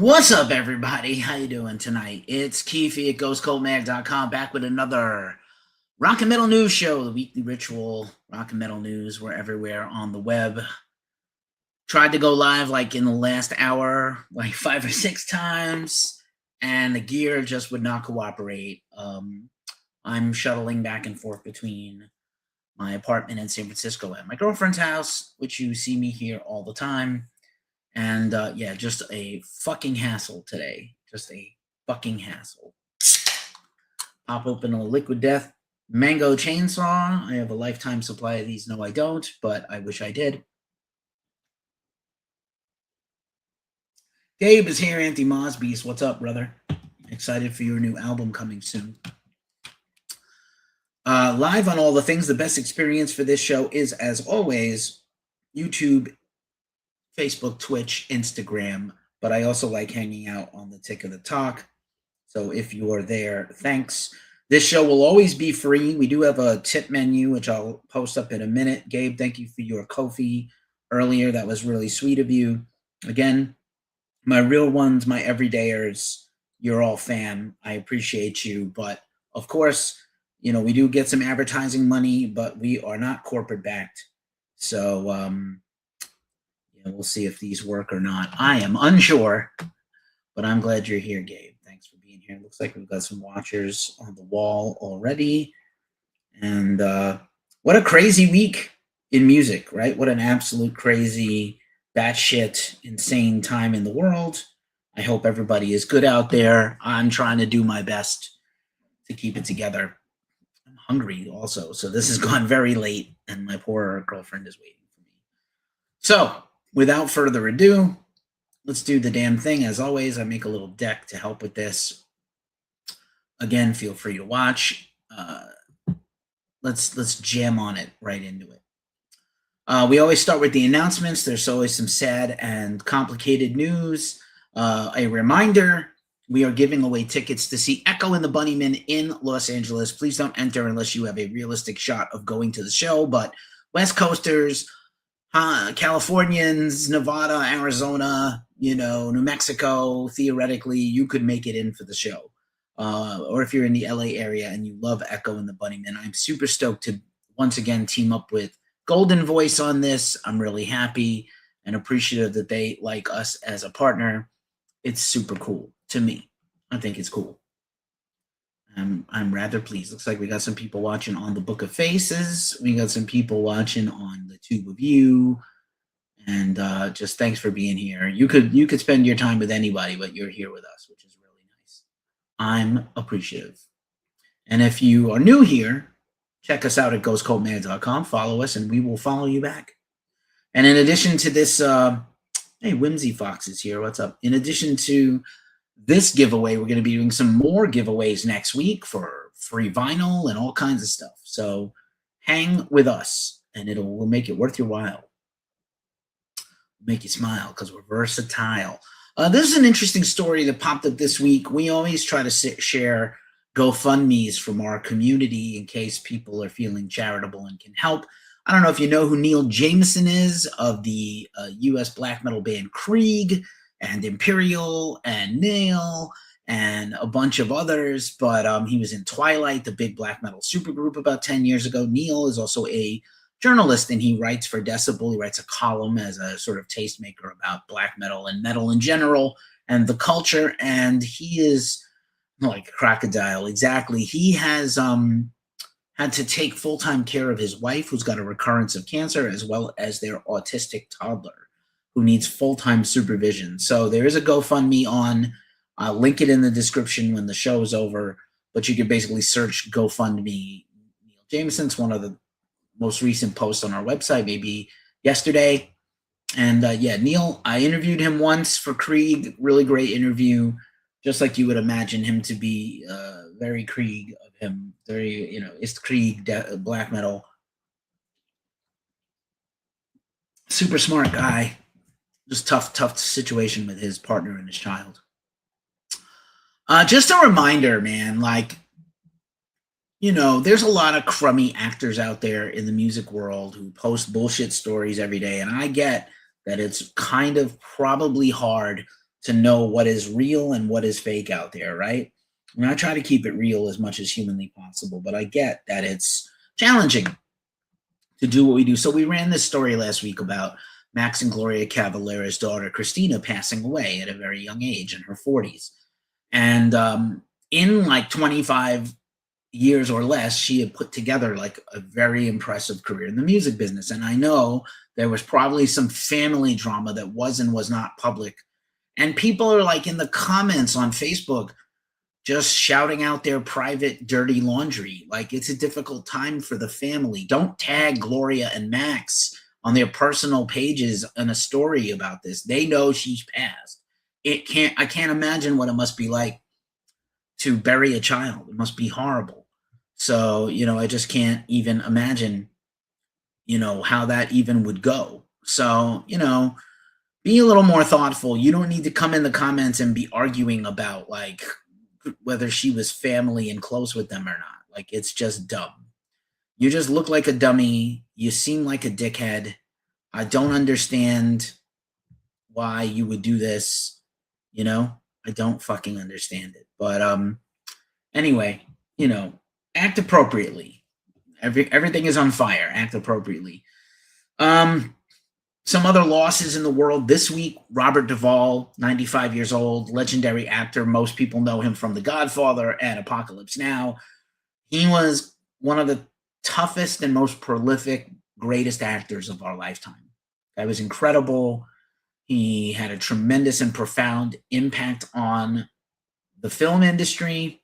What's up, everybody? How you doing tonight? It's Keefe at GhostColdMag.com, back with another rock and metal news show, the weekly ritual. Rock and metal news, we're everywhere on the web. Tried to go live like in the last hour, like 5 or 6 times, and the gear just would not cooperate. I'm shuttling back and forth between my apartment in San Francisco and my girlfriend's house, which you see me here all the time. And yeah, just a fucking hassle today. Just a fucking hassle. Pop open a Liquid Death mango chainsaw. I have a lifetime supply of these. No, I don't, but I wish I did. Gabe is here, Anthony Mosbeast. What's up, brother? Excited for your new album coming soon. Live on all the things. The best experience for this show is, as always, YouTube, Facebook, Twitch, Instagram, but I also like hanging out on the Tick of the Talk. So if you are there, thanks. This show will always be free. We do have a tip menu, which I'll post up in a minute. Gabe, thank you for your Ko-fi earlier. That was really sweet of you. Again, my real ones, my everydayers, you're all fam. I appreciate you. But of course, you know, we do get some advertising money, but we are not corporate backed. So, we'll see if these work or not. I am unsure, but I'm glad you're here, Gabe. Thanks for being here. Looks like we've got some watchers on the wall already. And what a crazy week in music, right? What an absolute crazy, batshit, insane time in the world. I hope everybody is good out there. I'm trying to do my best to keep it together. I'm hungry also, so this has gone very late, and my poor girlfriend is waiting for me. So, without further ado, let's do the damn thing. As always, I make a little deck to help with this. Again, feel free to watch. Let's jam on it right into it. We always start with the announcements. There's always some sad and complicated news. A reminder, we are giving away tickets to see Echo and the Bunnymen in Los Angeles. Please don't enter unless you have a realistic shot of going to the show, but West Coasters, Californians, Nevada, Arizona, New Mexico, theoretically, you could make it in for the show. Or if you're in the LA area and you love Echo and the Bunnymen, I'm super stoked to once again team up with Golden Voice on this. I'm really happy and appreciative that they like us as a partner. It's super cool to me. I think it's cool. I'm rather pleased. Looks like we got some people watching on the Book of Faces. We got some people watching on the Tube of You. And just thanks for being here. You could spend your time with anybody, but you're here with us, which is really nice. I'm appreciative. And if you are new here, check us out at ghostcoldmag.com. Follow us, and we will follow you back. And in addition to this, hey, Whimsy Fox is here. What's up? In addition to this giveaway, we're going to be doing some more giveaways next week for free vinyl and all kinds of stuff. So hang with us, and we'll make it worth your while. Make you smile because we're versatile. This is an interesting story that popped up this week. We always try to share GoFundMes from our community in case people are feeling charitable and can help. I don't know if you know who Neill Jameson is of the U.S. black metal band Krieg and Imperial and Neill and a bunch of others, but he was in Twilight, the big black metal supergroup, about 10 years ago. Neill is also a journalist, and he writes for Decibel. He writes a column as a sort of tastemaker about black metal and metal in general and the culture, and he is like a crocodile. Exactly. He has had to take full-time care of his wife, who's got a recurrence of cancer, as well as their autistic toddler, who needs full-time supervision. So there is a GoFundMe on. I'll link it in the description when the show is over, but you can basically search GoFundMe Neill Jameson. It's one of the most recent posts on our website, maybe yesterday. And yeah, Neill, I interviewed him once for Krieg. Really great interview, just like you would imagine him to be. Very Krieg of him. Very, it's Krieg, black metal. Super smart guy. Just tough situation with his partner and his child. Just a reminder, man, there's a lot of crummy actors out there in the music world who post bullshit stories every day. And I get that it's kind of probably hard to know what is real and what is fake out there, right? And I try to keep it real as much as humanly possible, but I get that it's challenging to do what we do. So we ran this story last week about Max and Gloria Cavalera's daughter, Christina, passing away at a very young age in her 40s. And in like 25 years or less, she had put together like a very impressive career in the music business. And I know there was probably some family drama that was and was not public. And people are like in the comments on Facebook just shouting out their private dirty laundry. Like, it's a difficult time for the family. Don't tag Gloria and Max on their personal pages in a story about this. They know she's passed. I can't imagine what it must be like to bury a child. It must be horrible. So, I just can't even imagine, how that even would go. So, be a little more thoughtful. You don't need to come in the comments and be arguing about like whether she was family and close with them or not. Like, it's just dumb. You just look like a dummy. You seem like a dickhead. I don't understand why you would do this. I don't fucking understand it. But anyway, act appropriately. Everything is on fire. Act appropriately. Some other losses in the world this week. Robert Duvall, 95 years old, legendary actor. Most people know him from The Godfather and Apocalypse Now. He was one of the toughest and most prolific, greatest actors of our lifetime. That was incredible. He had a tremendous and profound impact on the film industry.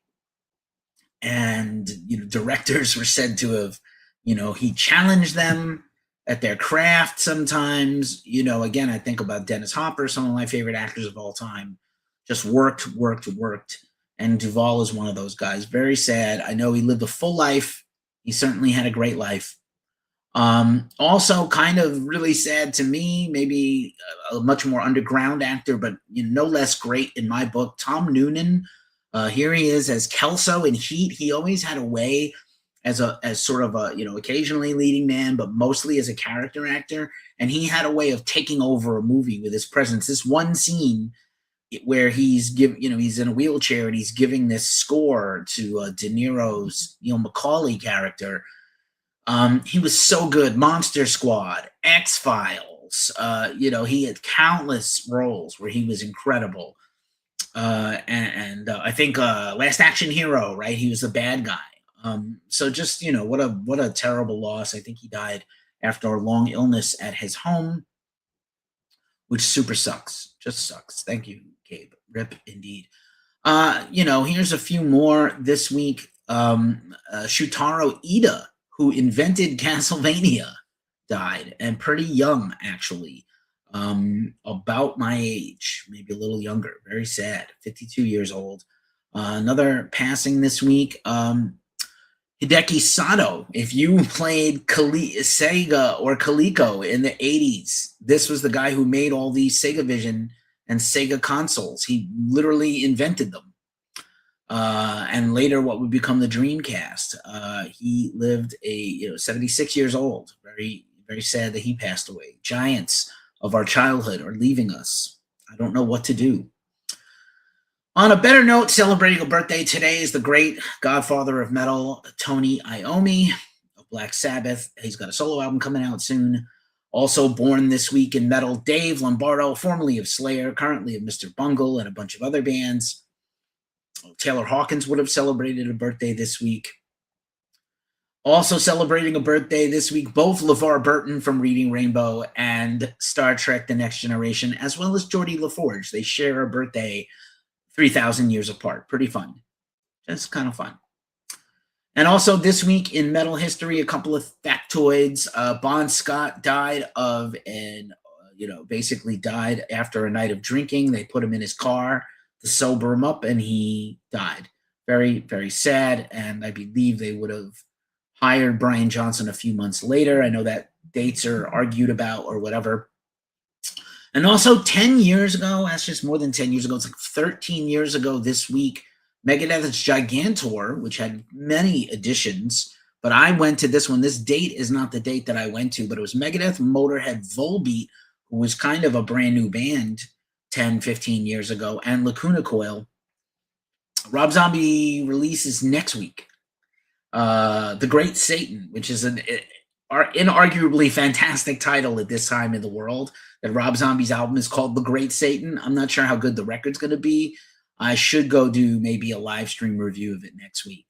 And, directors were said to have, he challenged them at their craft sometimes. Again, I think about Dennis Hopper, some of my favorite actors of all time, just worked. And Duvall is one of those guys. Very sad. I know he lived a full life. He certainly had a great life. Also kind of really sad to me, maybe a much more underground actor, but no less great in my book, Tom Noonan. Here he is as Kelso in Heat. He always had a way as sort of a, occasionally leading man, but mostly as a character actor. And he had a way of taking over a movie with his presence. This one scene where he's he's in a wheelchair and he's giving this score to De Niro's, Macaulay character. He was so good. Monster Squad, X-Files, he had countless roles where he was incredible. And I think Last Action Hero, right? He was the bad guy. So just, what a terrible loss. I think he died after a long illness at his home, which super sucks. Just sucks. Thank you, Gabe. Rip indeed. Here's a few more this week. Shutaro Ida, who invented Castlevania, died, and pretty young, actually. About my age, maybe a little younger. Very sad. 52 years old. Another passing this week. Hideki Sato. If you played Sega or Coleco in the 80s, this was the guy who made all these Sega Vision and Sega consoles. He literally invented them. And later what would become the Dreamcast. He lived 76 years old. Very, very sad that he passed away. Giants of our childhood are leaving us. I don't know what to do. On a better note, celebrating a birthday today is the great godfather of metal, Tony Iommi of Black Sabbath. He's got a solo album coming out soon. Also born this week in metal, Dave Lombardo, formerly of Slayer, currently of Mr. Bungle and a bunch of other bands. Taylor Hawkins would have celebrated a birthday this week. Also celebrating a birthday this week, both LeVar Burton from Reading Rainbow and Star Trek The Next Generation, as well as Geordie LaForge. They share a birthday 3,000 years apart. Pretty fun. Just kind of fun. And also this week in metal history, a couple of factoids. Bon Scott died of basically died after a night of drinking. They put him in his car to sober him up, and he died. Very, very sad. And I believe they would have hired Brian Johnson a few months later. I know that dates are argued about or whatever. And also 10 years ago, that's just more than 10 years ago, it's like 13 years ago this week, Megadeth's Gigantor, which had many editions, but I went to this one. This date is not the date that I went to, but it was Megadeth, Motorhead, Volbeat, who was kind of a brand new band 10, 15 years ago, and Lacuna Coil. Rob Zombie releases next week The Great Satan, which is an inarguably fantastic title at this time in the world. That Rob Zombie's album is called The Great Satan. I'm not sure how good the record's going to be. I should go do maybe a live stream review of it next week.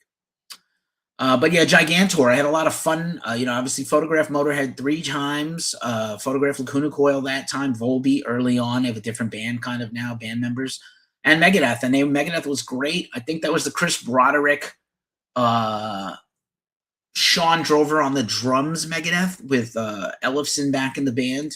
But yeah, Gigantor, I had a lot of fun. Obviously photographed Motorhead 3 times, photographed Lacuna Coil that time, Volbeat early on. They have a different band kind of now, band members. And Megadeth. And Megadeth was great. I think that was the Chris Broderick, Sean Drover on the drums Megadeth with Ellefson back in the band.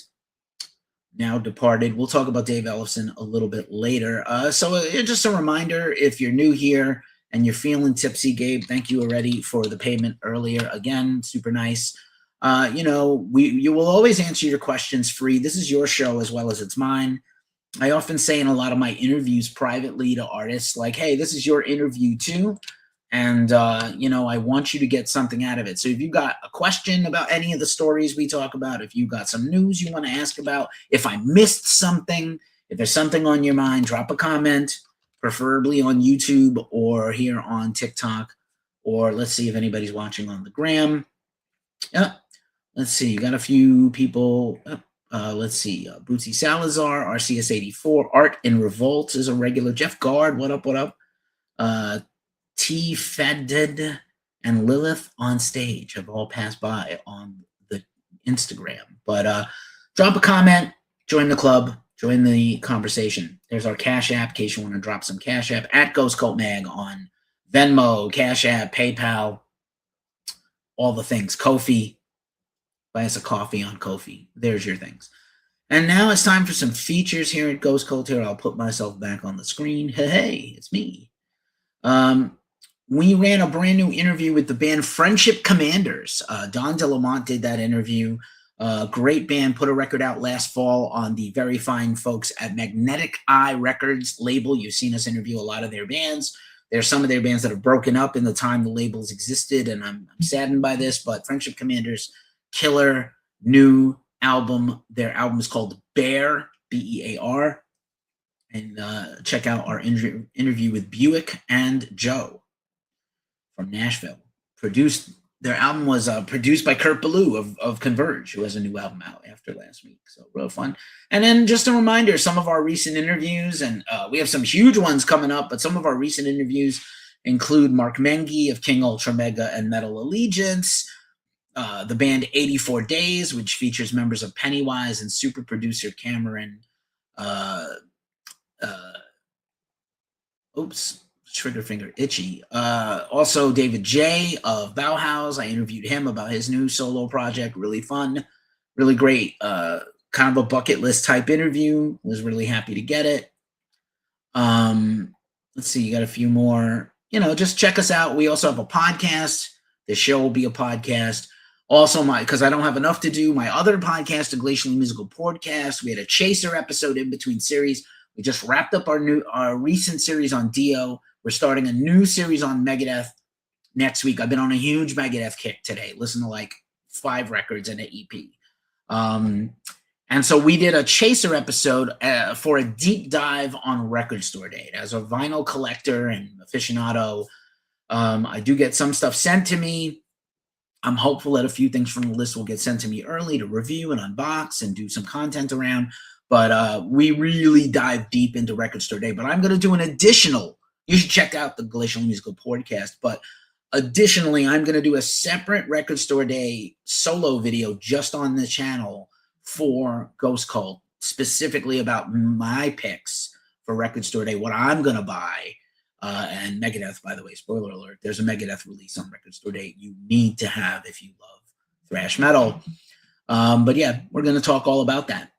Now departed. We'll talk about Dave Ellefson a little bit later. So just a reminder, if you're new here and you're feeling tipsy, Gabe, thank you already for the payment earlier. Again, super nice. You will always answer your questions free. This is your show as well as it's mine. I often say in a lot of my interviews privately to artists, like, hey, this is your interview too. And, I want you to get something out of it. So if you got a question about any of the stories we talk about, if you got some news you want to ask about, if I missed something, if there's something on your mind, drop a comment, preferably on YouTube or here on TikTok, or let's see if anybody's watching on the gram. Let's see. You got a few people. Let's see. Bootsy Salazar, RCS84, Art in Revolt is a regular. Jeff Guard, what up, what up? T. Feded and Lilith on Stage have all passed by on the Instagram. But drop a comment, join the club, join the conversation. There's our Cash App in case you want to drop some Cash App at Ghost Cult Mag on Venmo, Cash App, PayPal, all the things. Ko-fi, buy us a coffee on Ko-fi. There's your things. And now it's time for some features here at Ghost Cult. Here, I'll put myself back on the screen. Hey, it's me. We ran a brand new interview with the band Friendship Commanders. Don DeLamont did that interview. Great band, put a record out last fall on the very fine folks at Magnetic Eye Records label. You've seen us interview a lot of their bands. There's some of their bands that have broken up in the time the labels existed, and I'm saddened by this, but Friendship Commanders, killer new album. Their album is called Bear, B-E-A-R. And check out our interview with Buick and Joe from Nashville. Their album was produced by Kurt Ballou of Converge, who has a new album out after last week. So real fun. And then just a reminder, some of our recent interviews, and we have some huge ones coming up, but some of our recent interviews include Mark Mengi of King Ultra Mega and Metal Allegiance, the band 84 Days, which features members of Pennywise and super producer Cameron. Trigger finger itchy. Also David J of Bauhaus. I interviewed him about his new solo project. Really fun, really great. Kind of a bucket list type interview. Was really happy to get it. Let's see. You got a few more. Just check us out. We also have a podcast. The show will be a podcast. Also, because I don't have enough to do, my other podcast, the Glacially Musical Podcast. We had a Chaser episode in between series. We just wrapped up our recent series on Dio. We're starting a new series on Megadeth next week. I've been on a huge Megadeth kick today. Listen to like 5 records and an EP. And so we did a Chaser episode for a deep dive on Record Store Day. As a vinyl collector and aficionado, I do get some stuff sent to me. I'm hopeful that a few things from the list will get sent to me early to review and unbox and do some content around. But we really dive deep into Record Store Day. But I'm going to do an additional, you should check out the Glacial Musical Podcast. But additionally, I'm going to do a separate Record Store Day solo video just on the channel for Ghost Cult, specifically about my picks for Record Store Day, what I'm going to buy. And Megadeth, by the way, spoiler alert, there's a Megadeth release on Record Store Day you need to have if you love thrash metal. But yeah, we're going to talk all about that.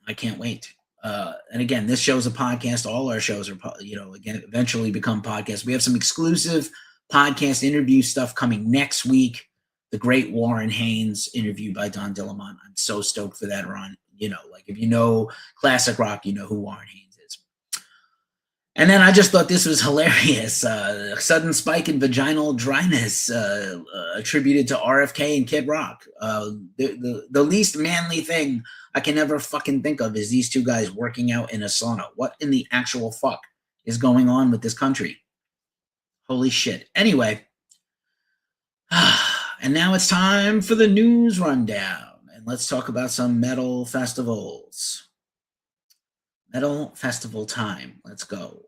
I can't wait. And again, this show's a podcast. All our shows are, again, eventually become podcasts. We have some exclusive podcast interview stuff coming next week. The great Warren Haynes interview by Don DeLamont. I'm so stoked for that, Ron. If you know classic rock, you know who Warren Haynes is. And then I just thought this was hilarious. Sudden spike in vaginal dryness attributed to RFK and Kid Rock. The least manly thing I can never fucking think of is these two guys working out in a sauna. What in the actual fuck is going on with this country? Holy shit. Anyway, and now it's time for the news rundown. And let's talk about some metal festivals. Metal festival time. Let's go.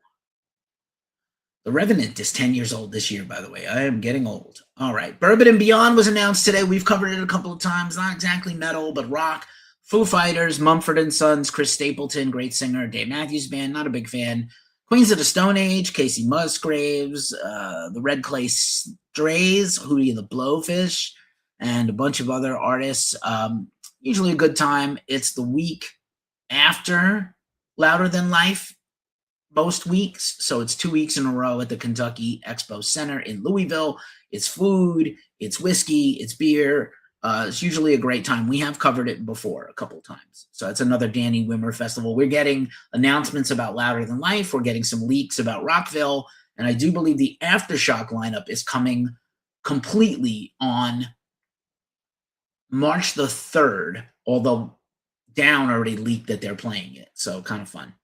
The Revenant is 10 years old this year, by the way. I am getting old. All right. Bourbon and Beyond was announced today. We've covered it a couple of times. Not exactly metal, but rock. Foo Fighters, Mumford & Sons, Chris Stapleton, great singer. Dave Matthews Band, not a big fan. Queens of the Stone Age, Casey Musgraves, the Red Clay Strays, Hootie and the Blowfish, and a bunch of other artists. Usually a good time. It's the week after Louder Than Life, most weeks. So it's 2 weeks in a row at the Kentucky Expo Center in Louisville. It's food, it's whiskey, it's beer. It's usually a great time. We have covered it before a couple of times. So it's another Danny Wimmer festival. We're getting announcements about Louder Than Life. We're getting some leaks about Rockville. And I do believe the Aftershock lineup is coming completely on March the 3rd, although Down already leaked that they're playing it. So kind of fun.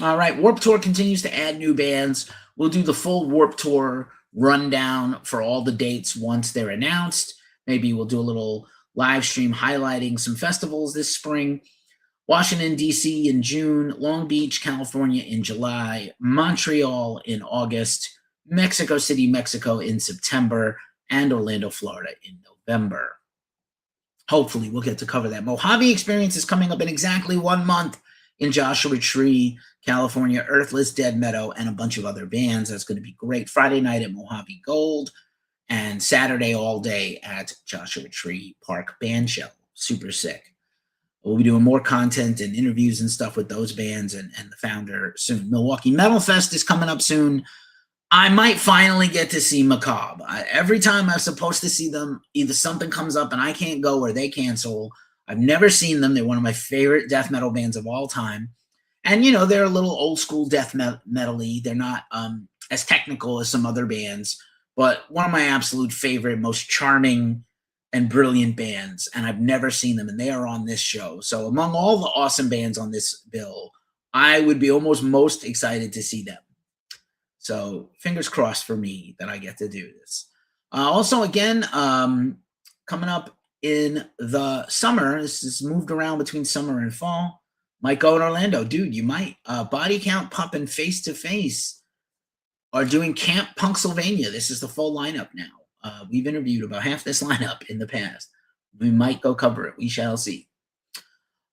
All right, Warped Tour continues to add new bands. We'll do the full Warped Tour rundown for all the dates once they're announced. Maybe we'll do a little live stream highlighting some festivals this spring. Washington, D.C. in June, Long Beach, California in July, Montreal in August, Mexico City, Mexico in September, and Orlando, Florida in November. Hopefully we'll get to cover that. Mojave Experience is coming up in exactly 1 month in Joshua Tree, California, Earthless, Dead Meadow, and a bunch of other bands. That's going to be great. Friday night at Mojave Gold and Saturday all day at Joshua Tree Park Band Shell. Super sick. We'll be doing more content and interviews and stuff with those bands and the founder soon. Milwaukee Metal Fest is coming up soon. I might finally get to see Macabre. Every time I'm supposed to see them, either something comes up and I can't go or they cancel. I've never seen them. They're one of my favorite death metal bands of all time. And, you know, they're a little old school death metal-y. They're not as technical as some other bands, but one of my absolute favorite, most charming and brilliant bands. And I've never seen them, and they are on this show. So among all the awesome bands on this bill, I would be almost most excited to see them. So fingers crossed for me that I get to do this. Also, again, coming up in the summer, this is moved around between summer and fall, might go in Orlando. Dude, you might. Body Count, Pup, and Face to Face are doing Camp Punksylvania. This is the full lineup now. We've interviewed about half this lineup in the past. We might go cover it. We shall see.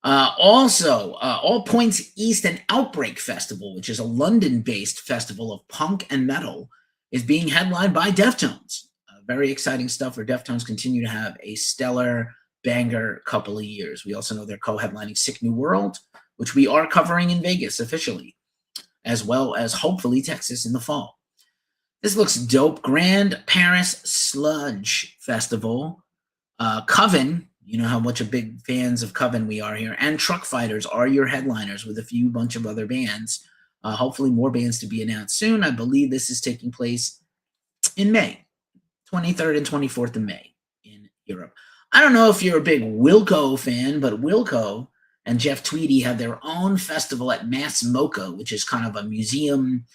Also, All Points East and Outbreak Festival, which is a London-based festival of punk and metal, is being headlined by Deftones. Very exciting stuff where Deftones continue to have a stellar banger couple of years. We also know they're co-headlining Sick New World, which we are covering in Vegas officially, as well as hopefully Texas in the fall. This looks dope. Grand Paris Sludge Festival. Coven, you know how much of big fans of Coven we are here, and Truck Fighters are your headliners with a bunch of other bands. Hopefully more bands to be announced soon. I believe this is taking place in May, 23rd and 24th of May in Europe. I don't know if you're a big Wilco fan, but Wilco and Jeff Tweedy have their own festival at Mass Mocha, which is kind of a museum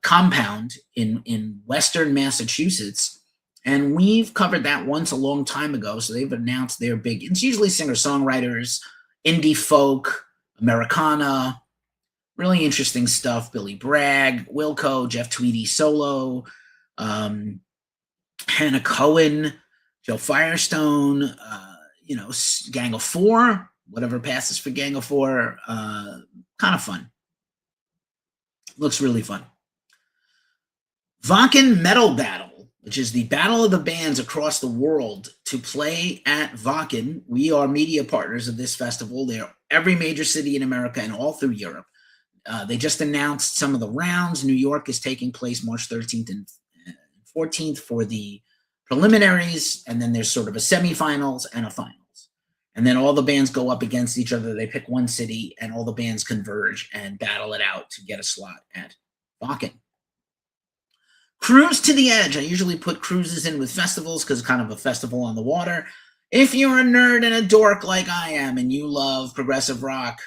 compound in Western Massachusetts. And we've covered that once a long time ago. So they've announced their big, it's usually singer-songwriters, indie folk, Americana, really interesting stuff. Billy Bragg, Wilco, Jeff Tweedy solo, Hannah Cohen, Joe Firestone, Gang of Four, whatever passes for Gang of Four. Kind of fun. Looks really fun. Wacken Metal Battle, which is the battle of the bands across the world to play at Wacken. We are media partners of this festival. They're every major city in America and all through Europe. They just announced some of the rounds. New York is taking place March 13th and 14th for the preliminaries, and then there's sort of a semifinals and a finals. And then all the bands go up against each other. They pick one city, and all the bands converge and battle it out to get a slot at Wacken. Cruise to the Edge. I usually put cruises in with festivals because it's kind of a festival on the water. If you're a nerd and a dork like I am and you love progressive rock,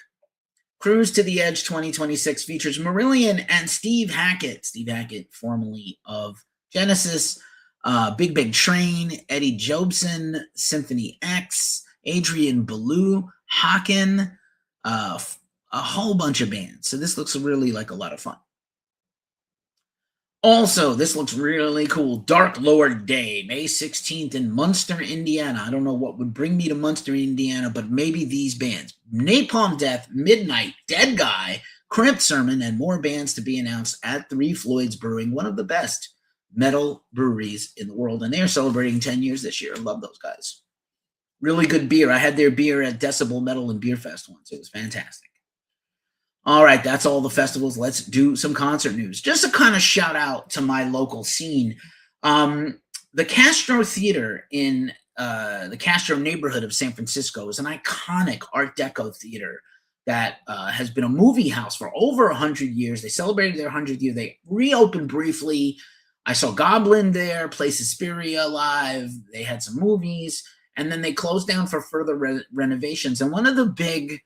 Cruise to the Edge 2026 features Marillion and Steve Hackett. Steve Hackett, formerly of Genesis, Big Big Train, Eddie Jobson, Symphony X, Adrian Belew, Hawken, a whole bunch of bands. So this looks really like a lot of fun. Also, this looks really cool. Dark Lord Day, May 16th in Munster, Indiana. I don't know what would bring me to Munster, Indiana, but maybe these bands. Napalm Death, Midnight, Dead Guy, Crimp Sermon, and more bands to be announced at Three Floyds Brewing, one of the best metal breweries in the world. And they're celebrating 10 years this year. I love those guys. Really good beer. I had their beer at Decibel Metal and Beer Fest once. It was fantastic. All right, that's all the festivals. Let's do some concert news. Just a kind of shout out to my local scene. The Castro Theater in the Castro neighborhood of San Francisco is an iconic Art Deco theater that has been a movie house for over 100 years. They celebrated their 100th year. They reopened briefly. I saw Goblin there, play Suspiria live. They had some movies, and then they closed down for further renovations. And one of the big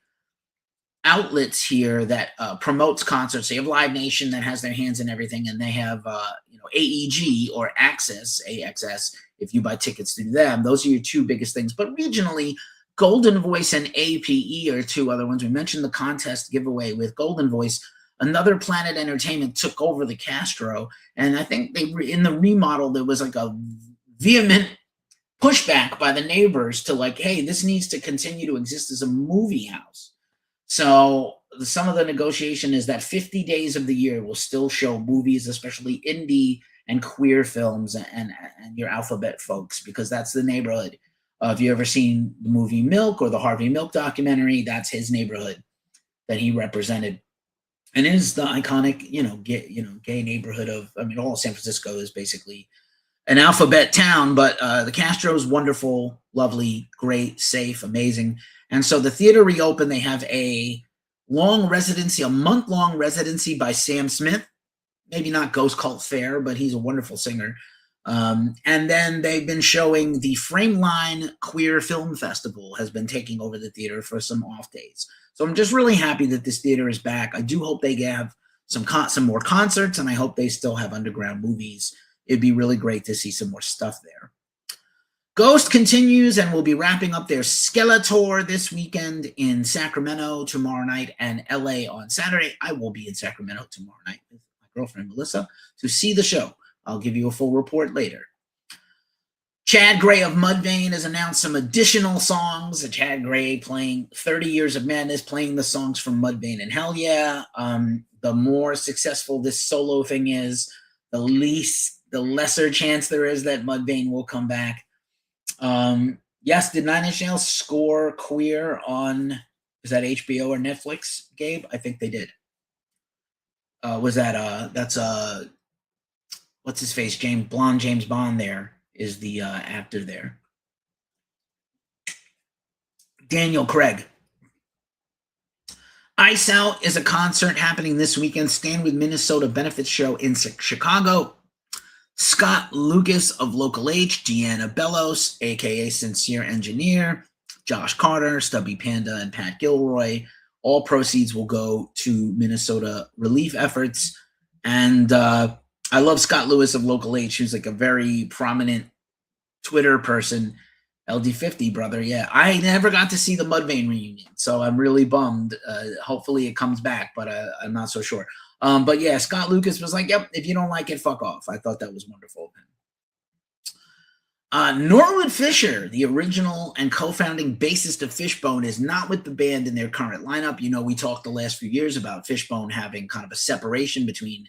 outlets here that promotes concerts. They have Live Nation that has their hands in everything, and they have AEG or Access, AXS, if you buy tickets through them. Those are your two biggest things. But regionally, Golden Voice and APE are two other ones. We mentioned the contest giveaway with Golden Voice. Another Planet Entertainment took over the Castro, and I think in the remodel there was like a vehement pushback by the neighbors to like, hey, this needs to continue to exist as a movie house. So some of the negotiation is that 50 days of the year will still show movies, especially indie and queer films and your alphabet folks, because that's the neighborhood. If you ever seen the movie Milk or the Harvey Milk documentary, that's his neighborhood that he represented. And it is the iconic, gay neighborhood of, all of San Francisco is basically an alphabet town, but the Castro is wonderful, lovely, great, safe, amazing. And so the theater reopened. They have a month-long residency by Sam Smith. Maybe not Ghost Cult Fair, but he's a wonderful singer. And then they've been showing the Frameline Queer Film Festival has been taking over the theater for some off days. So I'm just really happy that this theater is back. I do hope they have some more concerts, and I hope they still have underground movies. It'd be really great to see some more stuff there. Ghost continues and will be wrapping up their Skeletor this weekend in Sacramento tomorrow night and LA on Saturday. I will be in Sacramento tomorrow night with my girlfriend Melissa to see the show. I'll give you a full report later. Chad Gray of Mudvayne has announced some additional songs. Chad Gray playing 30 Years of Madness, playing the songs from Mudvayne, and hell yeah, the more successful this solo thing is, the lesser chance there is that Mudvayne will come back. Yes, did Nine Inch Nails score Queer on, is that HBO or Netflix, Gabe? I think they did. What's his face? James Bond there is the actor there. Daniel Craig. Ice Out is a concert happening this weekend. Stand with Minnesota benefits show in Chicago. Scott Lucas of Local H, Deanna Bellos, a.k.a. Sincere Engineer, Josh Carter, Stubby Panda, and Pat Gilroy. All proceeds will go to Minnesota relief efforts. And I love Scott Lewis of Local H, who's like a very prominent Twitter person. LD50, brother, yeah. I never got to see the Mudvayne reunion, so I'm really bummed. Hopefully it comes back, but I'm not so sure. But yeah, Scott Lucas was like, yep, if you don't like it, fuck off. I thought that was wonderful. Norwood Fisher, the original and co-founding bassist of Fishbone, is not with the band in their current lineup. We talked the last few years about Fishbone having kind of a separation between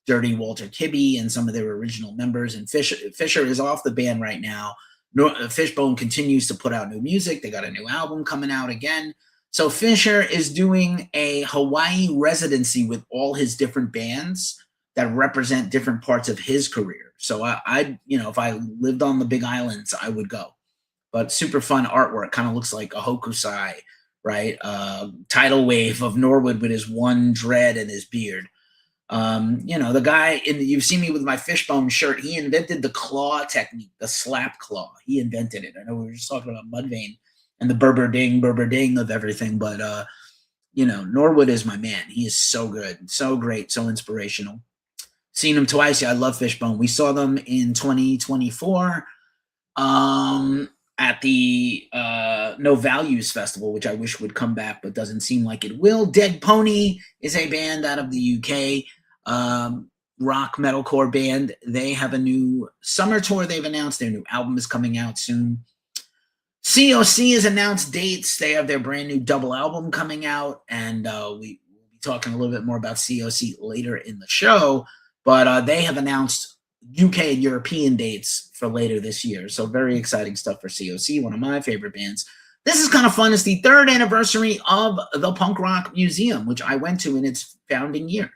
Dirty Walter Kibbe and some of their original members, and Fisher is off the band right now. Fishbone continues to put out new music. They got a new album coming out again. So Fisher is doing a Hawaii residency with all his different bands that represent different parts of his career. So I if I lived on the Big Islands, I would go. But super fun artwork, kind of looks like a Hokusai, right? Tidal wave of Norwood with his one dread and his beard. You know, the guy you've seen me with my fishbone shirt. He invented the claw technique, the slap claw. He invented it. I know we were just talking about Mudvayne and the Berber ding of everything, but you know, Norwood is my man. He is so good, so great, so inspirational. Seen him twice. Yeah, I love Fishbone. We saw them in 2024 at the No Values Festival, which I wish would come back, but doesn't seem like it will. Dead Pony is a band out of the UK, rock metalcore band. They have a new summer tour they've announced. Their new album is coming out soon. COC has announced dates. They have their brand new double album coming out, and we'll be talking a little bit more about COC later in the show. But they have announced UK and European dates for later this year. So very exciting stuff for COC, one of my favorite bands. This is kind of fun. It's the 3rd anniversary of the Punk Rock Museum, which I went to in its founding year.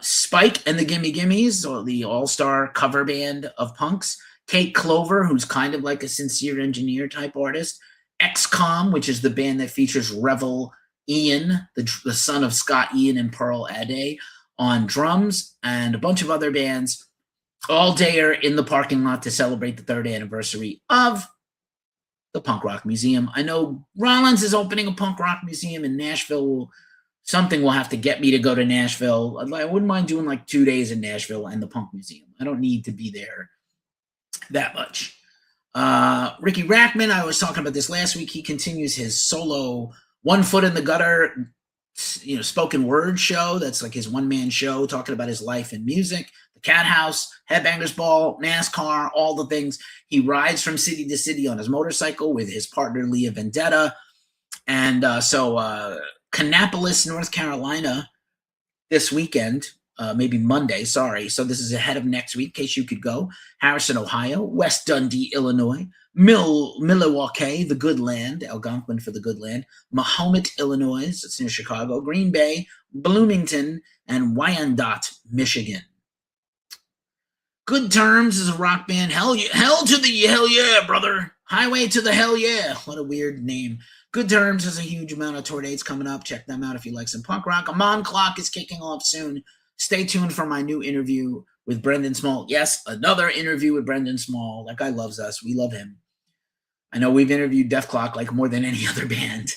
Spike and the Gimme Gimmes, or the all-star cover band of punks. Kate Clover, who's kind of like a Sincere Engineer type artist. XCOM, which is the band that features Revel Ian, the son of Scott Ian and Pearl Ade, on drums, and a bunch of other bands all day are in the parking lot to celebrate the 3rd anniversary of the Punk Rock Museum. I know Rollins is opening a punk rock museum in Nashville. Something will have to get me to go to Nashville. I wouldn't mind doing like 2 days in Nashville and the punk museum. I don't need to be there that much. Ricky Rackman, I was talking about this last week. He continues his solo One Foot in the Gutter, you know, spoken word show. That's like his one-man show talking about his life and music. The Cat House, Headbangers Ball, NASCAR, all the things. He rides from city to city on his motorcycle with his partner Leah Vendetta. And so Kannapolis, North Carolina this weekend, maybe Monday, sorry. So this is ahead of next week in case you could go. Harrison, Ohio, West Dundee, Illinois, Milwaukee, the Good Land, Algonquin for the Good Land, Mahomet, Illinois, it's near Chicago, Green Bay, Bloomington, and Wyandotte, Michigan. Good Terms is a rock band. Hell yeah, brother. Highway to the hell yeah. What a weird name. Good Terms has a huge amount of tour dates coming up. Check them out if you like some punk rock. Amon Clock is kicking off soon. Stay tuned for my new interview with Brendan Small. Yes, another interview with Brendan Small. That guy loves us. We love him. I know we've interviewed Def Clock like more than any other band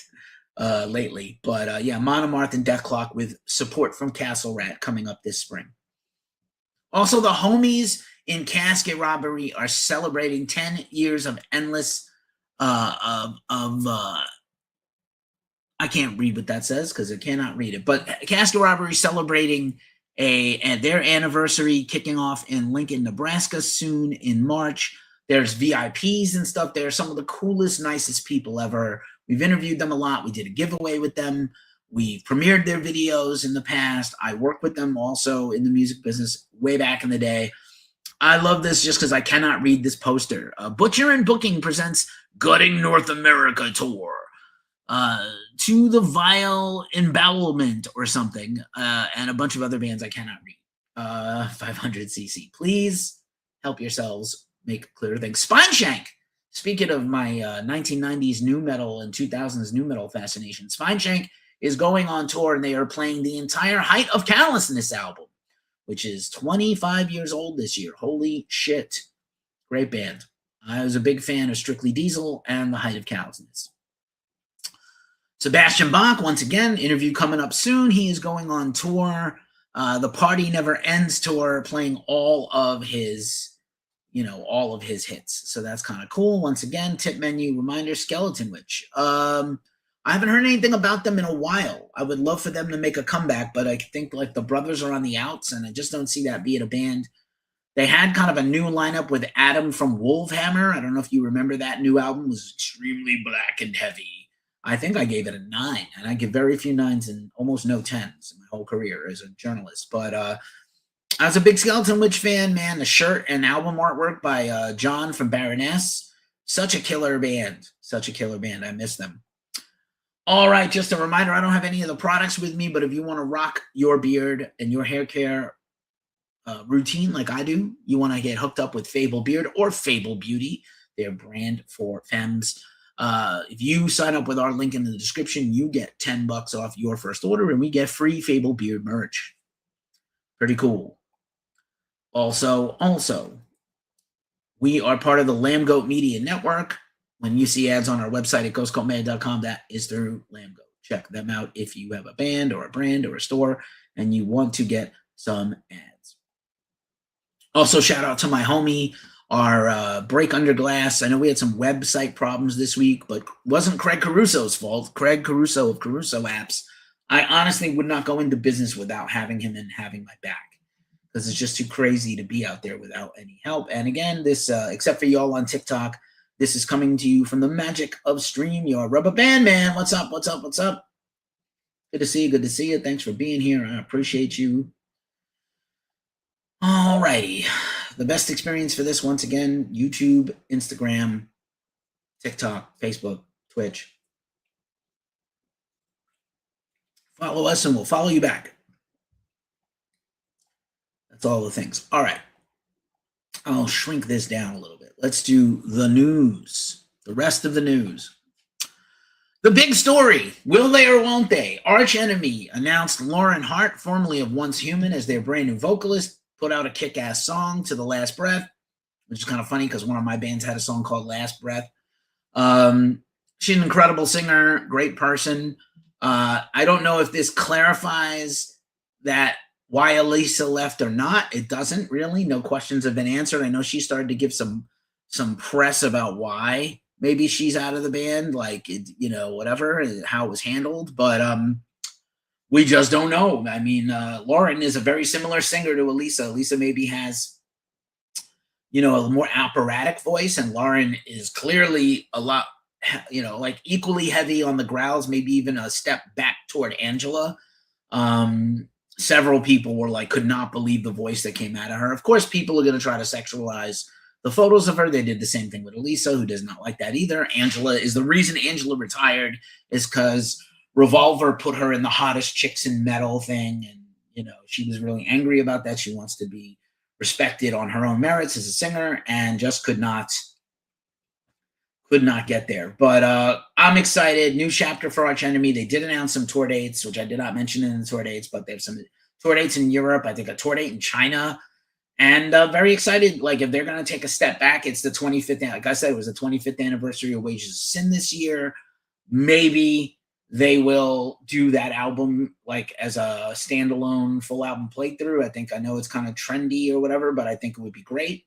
lately. But yeah, Monomarth and Def Clock with support from Castle Rat coming up this spring. Also, the homies in Casket Robbery are celebrating 10 years of endless I can't read what that says because I cannot read it. But Casket Robbery celebrating their anniversary, kicking off in Lincoln, Nebraska soon in March. There's VIPs and stuff. They're some of the coolest, nicest people ever. We've interviewed them a lot. We did a giveaway with them. We premiered their videos in the past. I worked with them also in the music business way back in the day. I love this just because I cannot read this poster. Butcher and Booking presents Gutting North America Tour. To the Vile Embowelment or something, and a bunch of other bands I cannot read. 500cc. Please help yourselves make clear things. Spineshank. Speaking of my 1990s new metal and 2000s new metal fascination, Spineshank is going on tour, and they are playing the entire Height of Callousness album, which is 25 years old this year. Holy shit. Great band. I was a big fan of Strictly Diesel and the Height of Callousness. Sebastian Bach, once again, interview coming up soon. He is going on tour, the Party Never Ends tour, playing all of his hits. So that's kind of cool. Once again, tip menu reminder, Skeleton Witch. I haven't heard anything about them in a while. I would love for them to make a comeback, but I think like the brothers are on the outs, and I just don't see that being a band. They had kind of a new lineup with Adam from Wolfhammer. I don't know if you remember that new album. It was extremely black and heavy. I think I gave it a 9, and I give very few 9s and almost no 10s in my whole career as a journalist. But I was a big Skeleton Witch fan, man. The shirt and album artwork by John from Baroness. Such a killer band. Such a killer band. I miss them. All right, just a reminder, I don't have any of the products with me, but if you want to rock your beard and your hair care routine like I do, you want to get hooked up with Fable Beard or Fable Beauty, their brand for femmes. If you sign up with our link in the description, you get $10 off your first order, and we get free Fable Beard merch. Pretty cool. Also, we are part of the Lamb Goat Media Network. When you see ads on our website at ghostcoatman.com, that is through Lamb Goat. Check them out if you have a band or a brand or a store and you want to get some ads. Also, shout out to my homie, our Break Under Glass. I know we had some website problems this week, but wasn't Craig Caruso's fault. Craig Caruso of Caruso Apps. I honestly would not go into business without having him and having my back, because it's just too crazy to be out there without any help. And again, this, except for y'all on TikTok, this is coming to you from the magic of StreamYard. Rubber Band Man, what's up, what's up, what's up? Good to see you, good to see you. Thanks for being here. I appreciate you. All righty. The best experience for this, once again, YouTube, Instagram, TikTok, Facebook, Twitch. Follow us and we'll follow you back. That's all the things. All right. I'll shrink this down a little bit. Let's do the news. The rest of the news. The big story. Will they or won't they? Arch Enemy announced Lauren Hart, formerly of Once Human, as their brand new vocalist, put out a kick-ass song, To the Last Breath, which is kind of funny because one of my bands had a song called Last Breath. She's an incredible singer, great person. I don't know if this clarifies that why Elisa left or not. It doesn't really. No questions have been answered. I know she started to give some press about why maybe she's out of the band, like, you know, whatever, how it was handled. But we just don't know. I mean, Lauren is a very similar singer to Elisa. Elisa maybe has, you know, a more operatic voice, and Lauren is clearly a lot, you know, like equally heavy on the growls, maybe even a step back toward Angela. Several people were like, could not believe the voice that came out of her. Of course, people are going to try to sexualize the photos of her. They did the same thing with Elisa, who does not like that either. Angela is the reason Angela retired is because Revolver put her in the hottest chicks in metal thing. And, you know, she was really angry about that. She wants to be respected on her own merits as a singer and just could not get there. But I'm excited. New chapter for Arch Enemy. They did announce some tour dates, which I did not mention in the tour dates, but they have some tour dates in Europe. I think a tour date in China. And very excited. Like, if they're going to take a step back, it's the 25th. Like I said, it was the 25th anniversary of Wages of Sin this year. Maybe they will do that album like as a standalone full album playthrough. I know it's kind of trendy or whatever, but I think it would be great.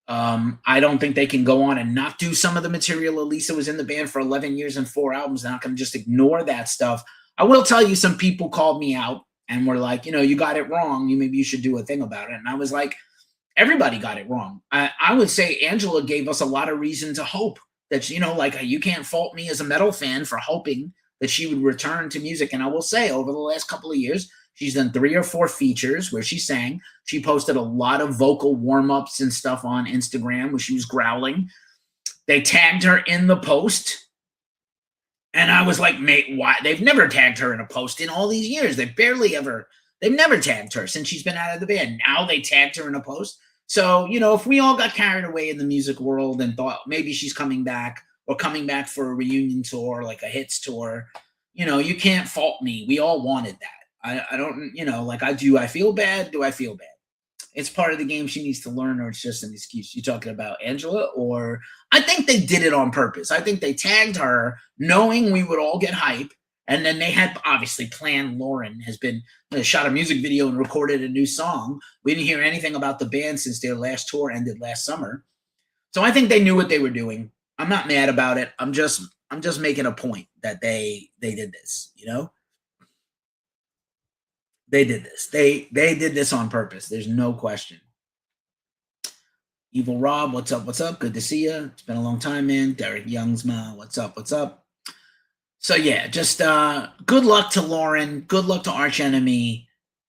I don't think they can go on and not do some of the material. Elisa was in the band for 11 years and 4 albums. They're not going to just ignore that stuff. I will tell you, some people called me out and were like, you know, you got it wrong. Maybe you should do a thing about it. And I was like, everybody got it wrong. I would say Angela gave us a lot of reason to hope that, you know, like, you can't fault me as a metal fan for hoping that she would return to music. And I will say, over the last couple of years, she's done 3 or 4 features where she sang. She posted a lot of vocal warm-ups and stuff on Instagram where she was growling. They tagged her in the post. And I was like, mate, why? They've never tagged her in a post in all these years. They've never tagged her since she's been out of the band. Now they tagged her in a post. So, you know, if we all got carried away in the music world and thought maybe she's coming back or coming back for a reunion tour, like a hits tour, you know, you can't fault me. We all wanted that. I don't, you know, like, I feel bad? Do I feel bad? It's part of the game she needs to learn, or it's just an excuse. You talking about Angela? Or I think they did it on purpose. I think they tagged her knowing we would all get hype. And then they had obviously planned. Lauren has been shot a music video and recorded a new song. We didn't hear anything about the band since their last tour ended last summer. So I think they knew what they were doing. I'm not mad about it. I'm just making a point that they did this, you know? They did this. They did this on purpose. There's no question. Evil Rob, what's up? What's up? Good to see you. It's been a long time, man. Derek Youngsma, what's up? What's up? So yeah, just good luck to Lauren. Good luck to Arch Enemy.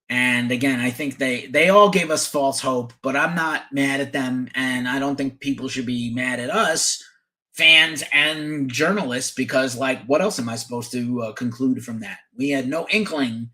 And again, I think they all gave us false hope, but I'm not mad at them, and I don't think people should be mad at us, fans and journalists, because, like, what else am I supposed to conclude from that? We had no inkling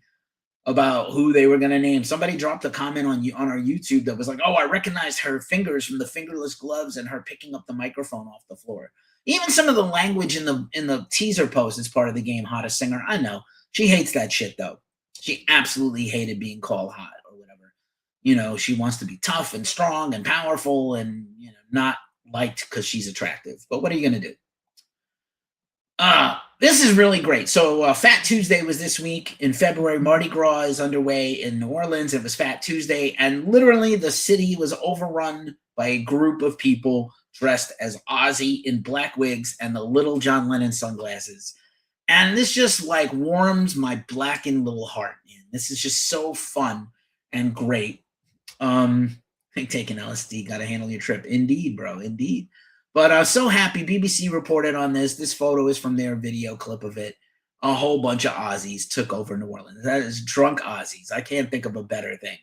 about who they were going to name. Somebody dropped a comment on our YouTube that was like, oh, I recognized her fingers from the fingerless gloves and her picking up the microphone off the floor. Even some of the language in the teaser post is part of the game, hottest singer. I know. She hates that shit, though. She absolutely hated being called hot or whatever. you know, she wants to be tough and strong and powerful and, you know, not liked because she's attractive. But what are you going to do? This is really great. So Fat Tuesday was this week in February. Mardi Gras is underway in New Orleans. It was Fat Tuesday, and literally the city was overrun by a group of people dressed as Ozzy in black wigs and the little John Lennon sunglasses. And this just like warms my blackened little heart, man. This is just so fun and great. I think taking LSD got to handle your trip. Indeed, bro. Indeed. But I was so happy. BBC reported on this. This photo is from their video clip of it. A whole bunch of Aussies took over New Orleans. That is drunk Aussies. I can't think of a better thing.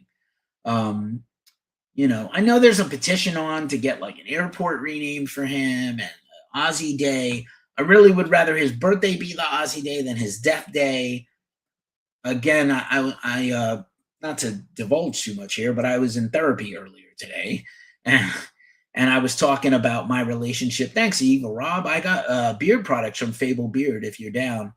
You know, I know there's a petition on to get like an airport renamed for him and Aussie Day. I really would rather his birthday be the Aussie Day than his death day. Again, I not to divulge too much here, but I was in therapy earlier today. And I was talking about my relationship. Thanks, Eva Rob. I got beard products from Fable Beard. If you're down,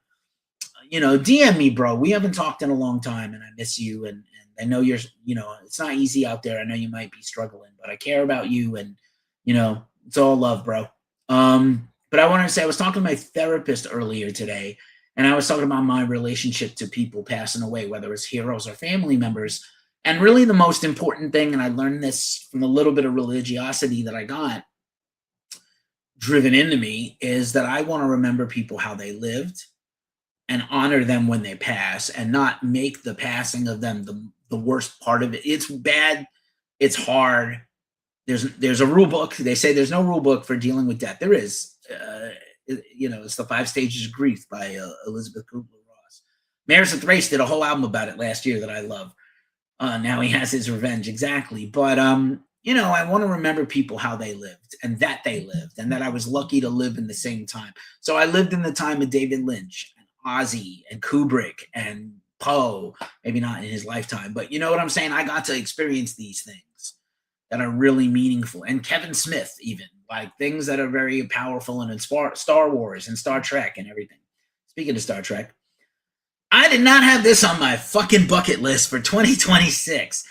you know, DM me, bro. We haven't talked in a long time, and I miss you. And I know you're, you know, it's not easy out there. I know you might be struggling, but I care about you, and you know, it's all love, bro. But I wanted to say I was talking to my therapist earlier today, and I was talking about my relationship to people passing away, whether it's heroes or family members. And really the most important thing, and I learned this from a little bit of religiosity that I got driven into me, is that I want to remember people how they lived and honor them when they pass and not make the passing of them the worst part of it. It's bad. It's hard. There's a rule book. They say there's no rule book for dealing with death. There is. You know, it's the 5 Stages of Grief by Elizabeth Kubler-Ross. Maris of Thrace did a whole album about it last year that I love. Now he has his revenge, exactly. But, you know, I want to remember people how they lived and that they lived and that I was lucky to live in the same time. So I lived in the time of David Lynch and Ozzy and Kubrick and Poe, maybe not in his lifetime, but you know what I'm saying? I got to experience these things that are really meaningful. And Kevin Smith, even, like things that are very powerful and in Star Wars and Star Trek and everything. Speaking of Star Trek, I did not have this on my fucking bucket list for 2026.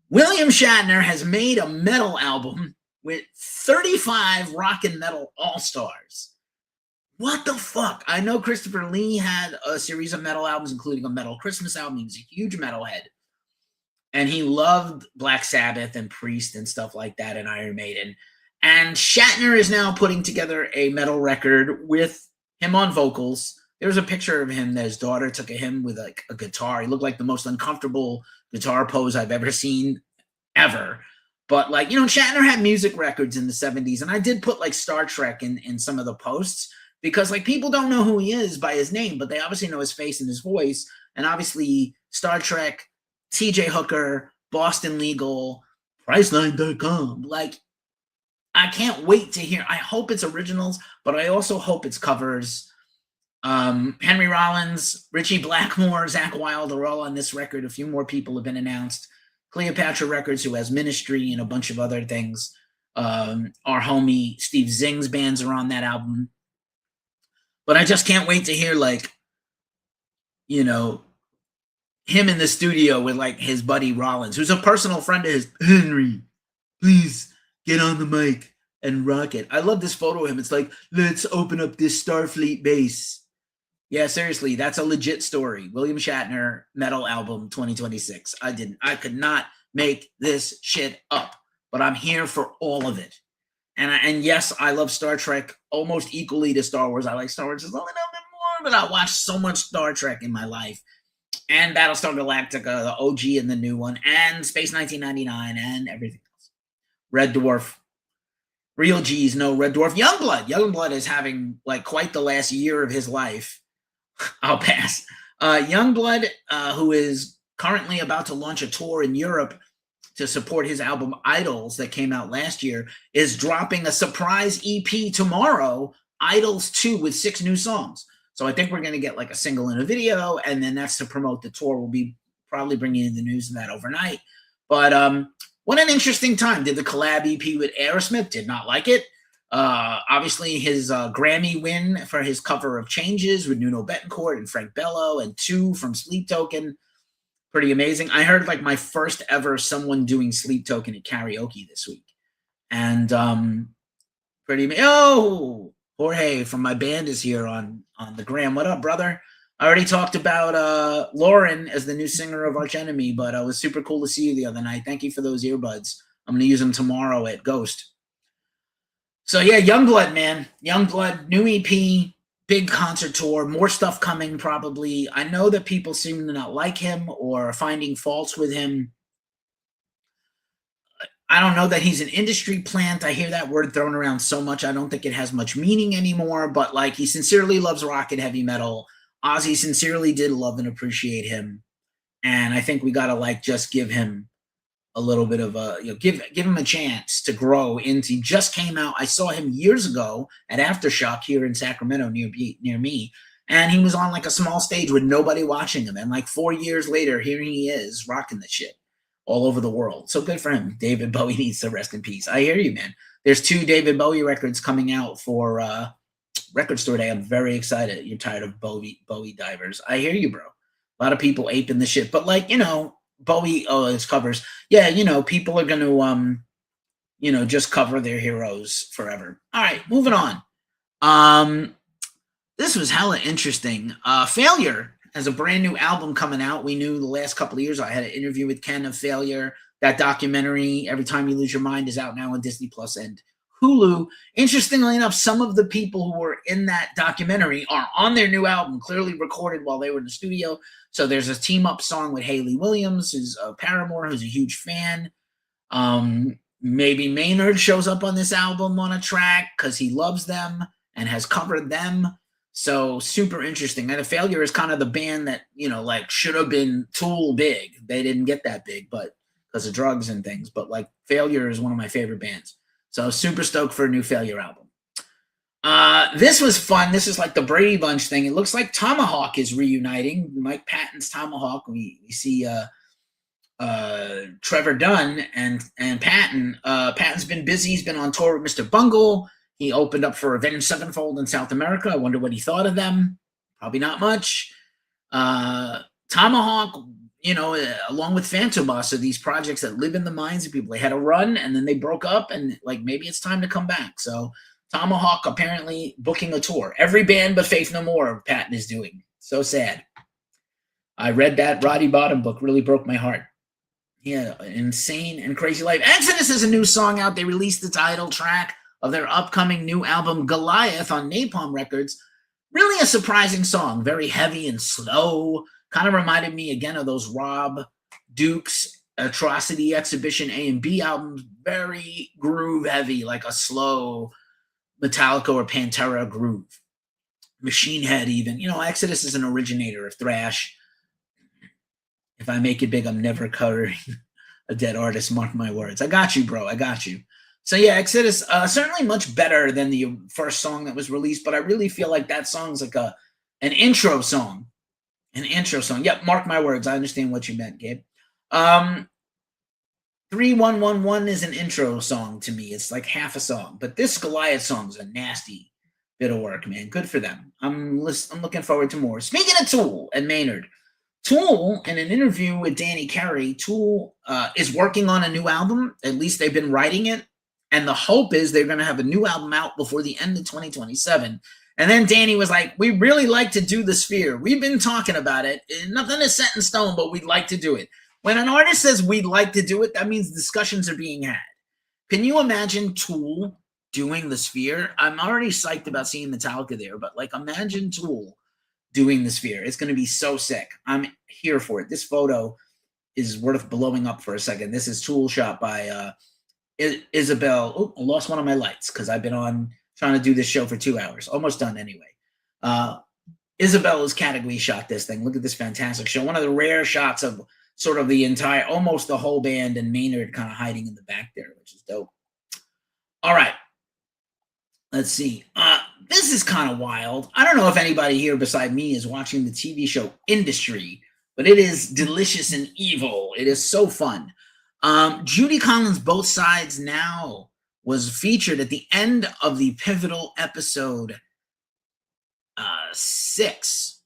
William Shatner has made a metal album with 35 rock and metal all-stars. What the fuck? I know Christopher Lee had a series of metal albums, including a metal Christmas album. He was a huge metalhead. And he loved Black Sabbath and Priest and stuff like that and Iron Maiden. And Shatner is now putting together a metal record with him on vocals. There's a picture of him that his daughter took of him with like a guitar. He looked like the most uncomfortable guitar pose I've ever seen, ever. But like, you know, Shatner had music records in the 70s. And I did put like Star Trek in some of the posts because like people don't know who he is by his name, but they obviously know his face and his voice. And obviously Star Trek, TJ Hooker, Boston Legal, Priceline.com. Like, I can't wait to hear. I hope it's originals, but I also hope it's covers. Henry Rollins, Richie Blackmore, Zakk Wylde are all on this record. A few more people have been announced. Cleopatra Records, who has Ministry and a bunch of other things. Our homie Steve Zing's bands are on that album. But I just can't wait to hear, like, you know, him in the studio with like his buddy Rollins, who's a personal friend of his. Henry, please get on the mic and rock it. I love this photo of him. It's like, let's open up this Starfleet base. Yeah, seriously, that's a legit story. William Shatner metal album 2026. I could not make this shit up, but I'm here for all of it. And yes, I love Star Trek almost equally to Star Wars. I like Star Wars just a little bit more, but I watched so much Star Trek in my life. And Battlestar Galactica, the OG and the new one, and Space 1999, and everything else. Red Dwarf. Real G's, no Red Dwarf. Youngblood. Youngblood is having like quite the last year of his life. I'll pass. Youngblood, who is currently about to launch a tour in Europe to support his album Idols that came out last year, is dropping a surprise EP tomorrow, Idols 2, with 6 new songs. So I think we're going to get like a single and a video, and then that's to promote the tour. We'll be probably bringing you the news of that overnight. But what an interesting time. Did the collab EP with Aerosmith, did not like it. Obviously, his Grammy win for his cover of Changes with Nuno Bettencourt and Frank Bello, and 2 from Sleep Token. pretty amazing. I heard like my first ever someone doing Sleep Token at karaoke this week. And pretty oh, Jorge from my band is here on the gram. What up, brother? I already talked about Lauren as the new singer of Arch Enemy, but it was super cool to see you the other night. Thank you for those earbuds. I'm going to use them tomorrow at Ghost. So yeah, Youngblood, man. Youngblood, new EP, big concert tour, more stuff coming probably. I know that people seem to not like him or finding faults with him. I don't know that he's an industry plant. I hear that word thrown around so much. I don't think it has much meaning anymore, but like he sincerely loves rock and heavy metal. Ozzy sincerely did love and appreciate him. And I think we got to like just give him a little bit of a, give him a chance to grow into. He just came out. I saw him years ago at Aftershock here in Sacramento near me. And he was on like a small stage with nobody watching him. And like 4 years later, here he is rocking the shit all over the world. So good for him. David Bowie needs to rest in peace. I hear you, man. There's 2 David Bowie records coming out for Record Store Day. I'm very excited. You're tired of Bowie divers. I hear you, bro. A lot of people aping the shit. But like, Bowie, his covers. Yeah, people are going to, just cover their heroes forever. All right, moving on. This was hella interesting. Failure has a brand new album coming out. We knew the last couple of years. I had an interview with Ken of Failure. That documentary, Every Time You Lose Your Mind, is out now on Disney Plus and Hulu. Interestingly enough, some of the people who were in that documentary are on their new album, clearly recorded while they were in the studio. So there's a team-up song with Hayley Williams, who's a Paramore, who's a huge fan. Maybe Maynard shows up on this album on a track because he loves them and has covered them. So super interesting. And Failure is kind of the band that, like should have been Tool big. They didn't get that big, but because of drugs and things. But like Failure is one of my favorite bands. So super stoked for a new Failure album. This was fun. This is like the Brady Bunch thing. It looks like Tomahawk is reuniting. Mike Patton's Tomahawk. We see Trevor Dunn and Patton. Patton's been busy. He's been on tour with Mr. Bungle. He opened up for Avenged Sevenfold in South America. I wonder what he thought of them. Probably not much. Tomahawk, along with Fantômas, are these projects that live in the minds of people. They had a run, and then they broke up, and like maybe it's time to come back. So Tomahawk apparently booking a tour. Every band but Faith No More, Patton is doing. So sad. I read that Roddy Bottom book. Really broke my heart. Yeah, insane and crazy life. Exodus has a new song out. They released the title track of their upcoming new album, Goliath, on Napalm Records. Really a surprising song. Very heavy and slow. Kind of reminded me again of those Rob Dukes Atrocity Exhibition A and B albums. Very groove heavy, like a slow Metallica or Pantera groove. Machine Head even. Exodus is an originator of thrash. If I make it big, I'm never covering a dead artist. Mark my words. I got you, bro. I got you. So yeah, Exodus, certainly much better than the first song that was released, but I really feel like that song's like an intro song. An intro song. Yep, mark my words. I understand what you meant, Gabe. 3111 is an intro song to me. It's like half a song. But this Goliath song is a nasty bit of work, man. Good for them. I'm looking forward to more. Speaking of Tool and Maynard, Tool, in an interview with Danny Carey, Tool is working on a new album. At least they've been writing it. And the hope is they're going to have a new album out before the end of 2027. And then Danny was like, we really like to do the Sphere. We've been talking about it. Nothing is set in stone, but we'd like to do it. When an artist says we'd like to do it, that means discussions are being had. Can you imagine Tool doing the Sphere? I'm already psyched about seeing Metallica there, but like imagine Tool doing the Sphere. It's going to be so sick. I'm here for it. This photo is worth blowing up for a second. This is Tool shot by Isabel. Oh, I lost one of my lights because I've been on trying to do this show for 2 hours. Almost done anyway. Isabel Category shot this thing. Look at this fantastic show. One of the rare shots of sort of the entire, almost the whole band, and Maynard kind of hiding in the back there, which is dope. All right. Let's see. This is kind of wild. I don't know if anybody here beside me is watching the TV show Industry, but it is delicious and evil. It is so fun. Judy Collins' Both Sides Now was featured at the end of the pivotal episode 6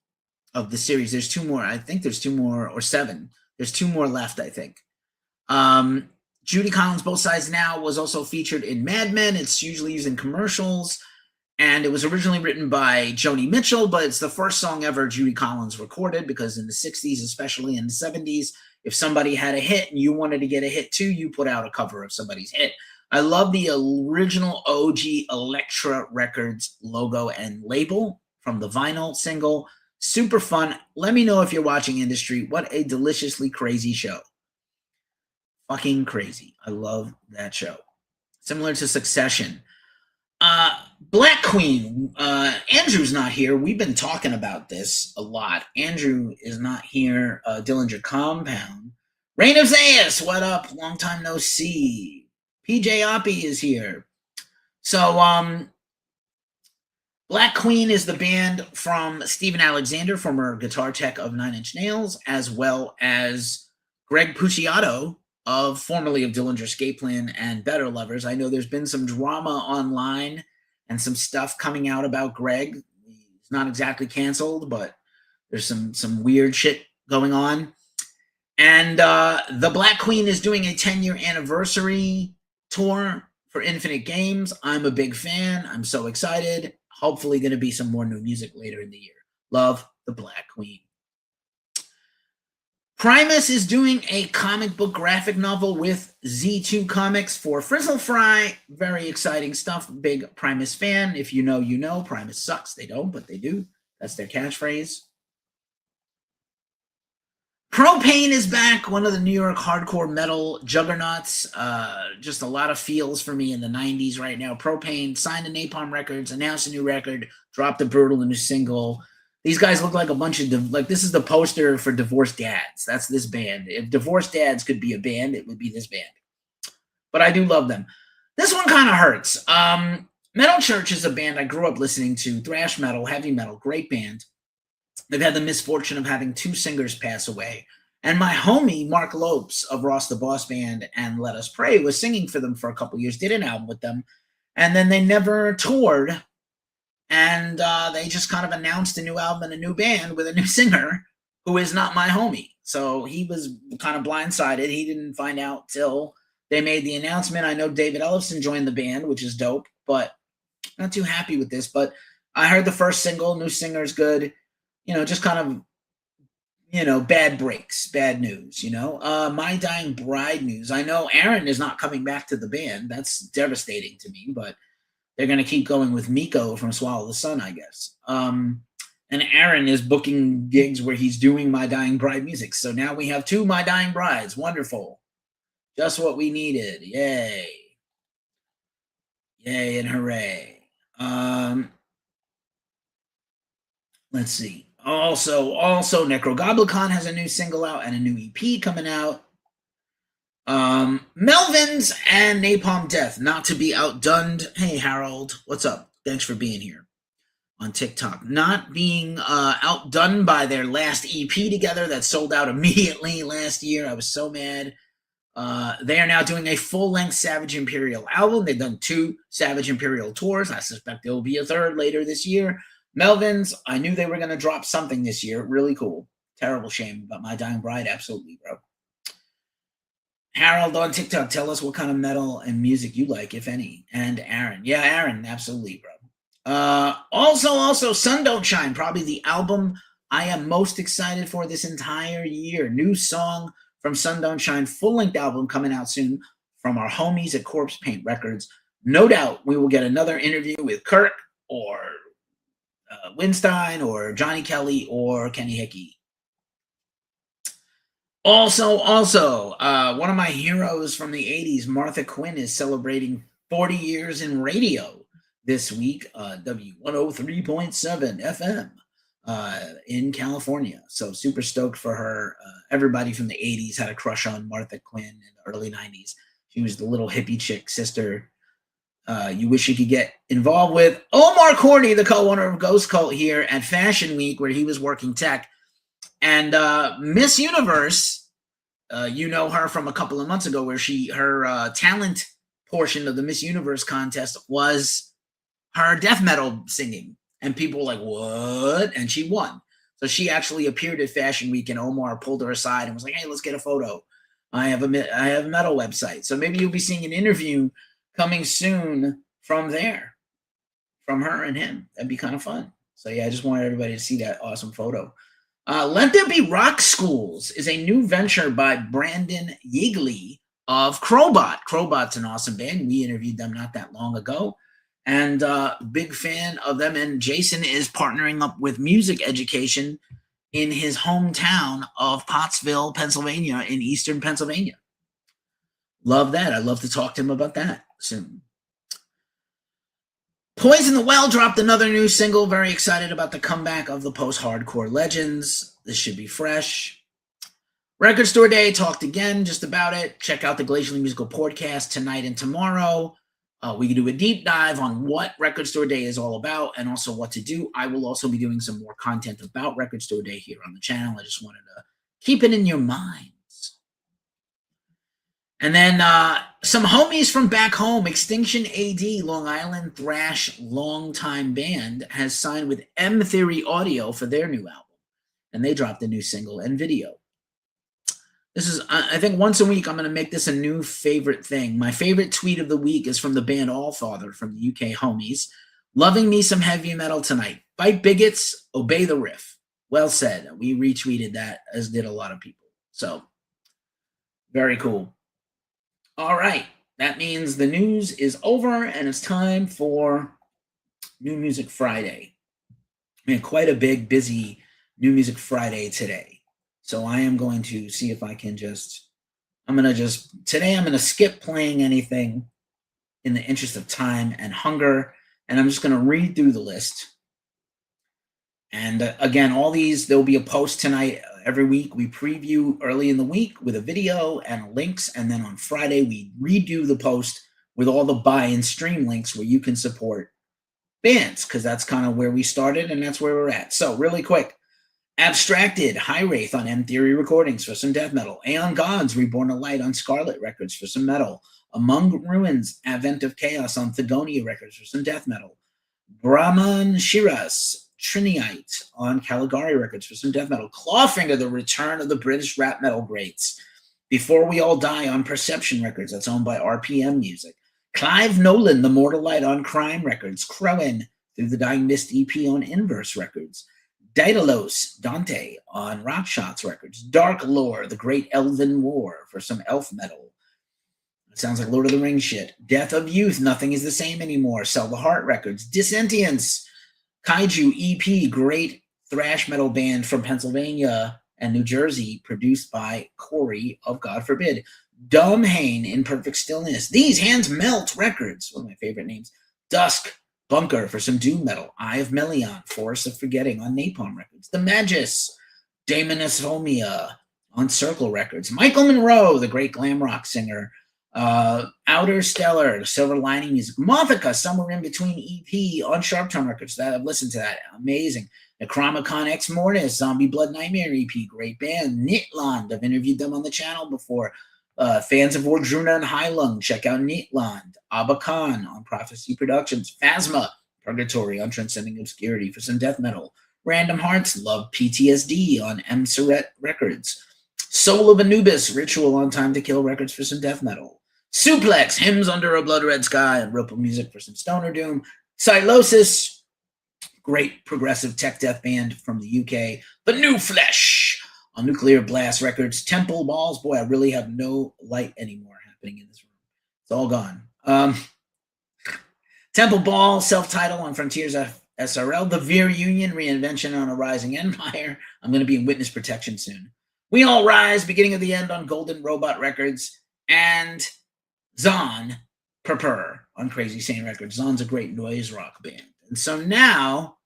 of the series. There's 2 more. I think there's 2 more or 7. There's 2 more left, I think. Judy Collins, Both Sides Now, was also featured in Mad Men. It's usually used in commercials. And it was originally written by Joni Mitchell, but it's the first song ever Judy Collins recorded, because in the 60s, especially in the 70s, if somebody had a hit and you wanted to get a hit too, you put out a cover of somebody's hit. I love the original OG Elektra Records logo and label from the vinyl single. Super fun. Let me know if you're watching Industry. What a deliciously crazy show. Fucking crazy. I love that show. Similar to Succession. Black Queen. Andrew's not here. We've been talking about this a lot. Andrew is not here. Dillinger Compound. Reign of Zayas, what up? Long time no see. PJ Oppie is here. So, Black Queen is the band from Steven Alexander, former guitar tech of Nine Inch Nails, as well as Greg Puciato, formerly of Dillinger Escape Plan and Better Lovers. I know there's been some drama online and some stuff coming out about Greg. He's not exactly canceled, but there's some weird shit going on. And the Black Queen is doing a 10-year anniversary tour for Infinite Games. I'm a big fan. I'm so excited. Hopefully going to be some more new music later in the year. Love the Black Queen. Primus is doing a comic book graphic novel with Z2 Comics for Frizzle Fry. Very exciting stuff. Big Primus fan. If you know, you know. Primus sucks. They don't, but they do. That's their catchphrase. Propane is back, one of the New York hardcore metal juggernauts. Just a lot of feels for me in the 90s right now. Propane signed to Napalm Records, announced a new record, dropped a brutal new single. These guys look like a bunch of, this is the poster for Divorced Dads. That's this band. If Divorced Dads could be a band, it would be this band. But I do love them. This one kind of hurts. Metal Church is a band I grew up listening to. Thrash metal, heavy metal, great band. They've had the misfortune of having 2 singers pass away. And my homie, Mark Lopes of Ross the Boss Band and Let Us Pray, was singing for them for a couple years, did an album with them. And then they never toured. And they just kind of announced a new album and a new band with a new singer who is not my homie. So he was kind of blindsided. He didn't find out till they made the announcement. I know David Ellefson joined the band, which is dope, but not too happy with this. But I heard the first single, new singer's good. Just kind of, bad breaks, bad news, My Dying Bride news. I know Aaron is not coming back to the band. That's devastating to me, but they're going to keep going with Miko from Swallow the Sun, I guess. And Aaron is booking gigs where he's doing My Dying Bride music. So now we have 2 My Dying Brides. Wonderful. Just what we needed. Yay. Yay and hooray. Let's see. Also, Necrogoblicon has a new single out and a new EP coming out. Melvins and Napalm Death, not to be outdunned. Hey, Harold, what's up? Thanks for being here on TikTok. Not being outdone by their last EP together that sold out immediately last year. I was so mad. They are now doing a full-length Savage Imperial album. They've done 2 Savage Imperial tours. I suspect there will be a 3rd later this year. Melvins, I knew they were going to drop something this year. Really cool. Terrible shame, but My Dying Bride, absolutely, bro. Harold on TikTok, tell us what kind of metal and music you like, if any. And Aaron. Yeah, Aaron, absolutely, bro. Also, Sun Don't Shine, probably the album I am most excited for this entire year. New song from Sun Don't Shine, full-length album coming out soon from our homies at Corpse Paint Records. No doubt we will get another interview with Kirk or Winstein or Johnny Kelly or Kenny Hickey. Also, one of my heroes from the 80s, Martha Quinn, is celebrating 40 years in radio this week, W103.7 FM in California. So super stoked for her. Everybody from the 80s had a crush on Martha Quinn in the early 90s. She was the little hippie chick sister you wish you could get involved with. Omar Corney, the co-owner of Ghost Cult, here at Fashion Week, where he was working tech. And Miss Universe, you know her from a couple of months ago, where her talent portion of the Miss Universe contest was her death metal singing. And people were like, what? And she won. So she actually appeared at Fashion Week, and Omar pulled her aside and was like, "Hey, let's get a photo. I have a metal website." So maybe you'll be seeing an interview coming soon from there, from her and him. That'd be kind of fun. So yeah, I just wanted everybody to see that awesome photo. Let There Be Rock Schools is a new venture by Brandon Yeagley of Crowbot. Crowbot's an awesome band. We interviewed them not that long ago, and big fan of them. And Jason is partnering up with Music Education in his hometown of Pottsville, Pennsylvania, in eastern Pennsylvania. Love that. I'd love to talk to him about that soon. Poison the Well dropped another new single. Very excited about the comeback of the post-hardcore legends. This should be fresh. Record Store Day, talked again just about it. Check out the Glacially Musical podcast tonight and tomorrow. We can do a deep dive on what Record Store Day is all about and also what to do. I will also be doing some more content about Record Store Day here on the channel. I just wanted to keep it in your minds. And then some homies from back home, Extinction AD, Long Island thrash longtime band, has signed with M Theory Audio for their new album. And they dropped a new single and video. This is, I think once a week, I'm going to make this a new favorite thing. My favorite tweet of the week is from the band Allfather from the UK homies. Loving me some heavy metal tonight. Fight bigots, obey the riff. Well said. We retweeted that, as did a lot of people. So, very cool. All right. That means the news is over, and it's time for New Music Friday. I mean, quite a big, busy New Music Friday today. So I am going to see if I can today I'm going to skip playing anything in the interest of time and hunger, and I'm just going to read through the list. And again, all these, there'll be a post tonight. Every week we preview early in the week with a video and links, and then on Friday we redo the post with all the buy and stream links where you can support bands, because that's kind of where we started and that's where we're at. So really quick. Abstracted, High Wraith on M Theory Recordings for some death metal. Aeon Gods, Reborn of Light on Scarlet Records for some metal. Among Ruins, Advent of Chaos on Thagonia Records for some death metal. Brahman Shiras, Triniite on Caligari Records for some death metal. Clawfinger, the return of the British rap metal greats. Before We All Die on Perception Records, that's owned by RPM Music. Clive Nolan, The Mortal Light on Crime Records. Crowan, Through the Dying Mist EP on Inverse Records. Daedalus, Dante on Rock Shots Records. Dark Lore, The Great Elven War for some elf metal. It sounds like Lord of the Rings shit. Death of Youth, Nothing is the Same Anymore. Sell the Heart Records. Dissentience, Kaiju EP, great thrash metal band from Pennsylvania and New Jersey, produced by Corey of God Forbid. Dumbhane, In Perfect Stillness. These Hands Melt Records, one of my favorite names. Dusk, Bunker for some doom metal. Eye of Melion, Forest of Forgetting on Napalm Records. The Magus, Daemonosomia on Circle Records. Michael Monroe, the great glam rock singer. Outer Stellar, Silver Lining Music. Mothica, Somewhere in Between EP on Sharptone Records. I've listened to that. Amazing. Necromicon Ex Mortis, Zombie Blood Nightmare EP. Great band. Nitland, I've interviewed them on the channel before. Fans of Wardruna and Hylung, check out Nitland. Abba Khan on Prophecy Productions. Phasma, Purgatory on Transcending Obscurity for some death metal. Random Hearts, Love PTSD on M. Surrett Records. Soul of Anubis, Ritual on Time to Kill Records for some death metal. Suplex, Hymns Under a Blood Red Sky and Ripple Music for some stoner doom. Silosis, great progressive tech death band from the UK. The New Flesh on Nuclear Blast Records. Temple Balls, boy, I really have no light anymore happening in this room. It's all gone. Temple Ball, self-titled on Frontiers SRL. The Veer Union, Reinvention on a Rising Empire. I'm going to be in witness protection soon. We All Rise, Beginning of the End on Golden Robot Records. And Zon, Purpur on Crazy Sane Records. Zon's a great noise rock band. And so now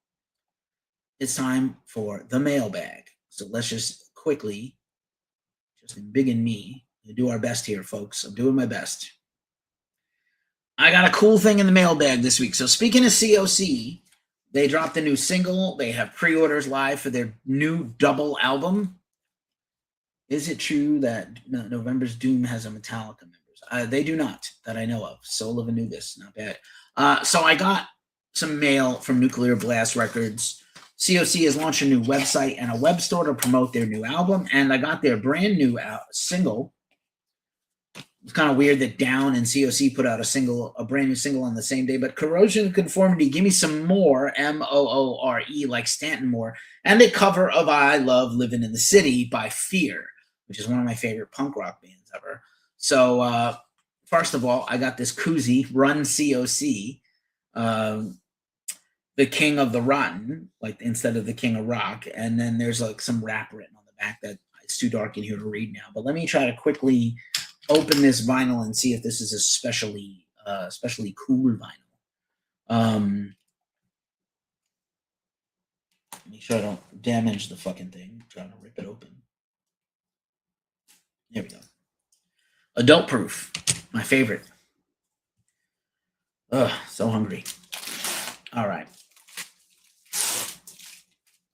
it's time for the mailbag. So let's just quickly, just in big and me, do our best here, folks. I'm doing my best. I got a cool thing in the mailbag this week. So speaking of COC, they dropped a new single. They have pre-orders live for their new double album. Is it true that November's Doom has a Metallica members? They do not, that I know of. Soul of Anubis, not bad. So I got some mail from Nuclear Blast Records. COC has launched a new website and a web store to promote their new album, and I got their brand new single. It's kind of weird that Down and COC put out a brand new single on the same day, but Corrosion of Conformity, Give Me Some More, Moore, like Stanton Moore, and a cover of I Love Living in the City by Fear, which is one of my favorite punk rock bands ever. So, first of all, I got this koozie, Run COC, the King of the Rotten, like instead of the King of Rock. And then there's like some rap written on the back that it's too dark in here to read now. But let me try to quickly open this vinyl and see if this is a especially cool vinyl. Make sure I don't damage the fucking thing. I'm trying to rip it open. There we go. Adult proof, my favorite. Ugh, so hungry. All right.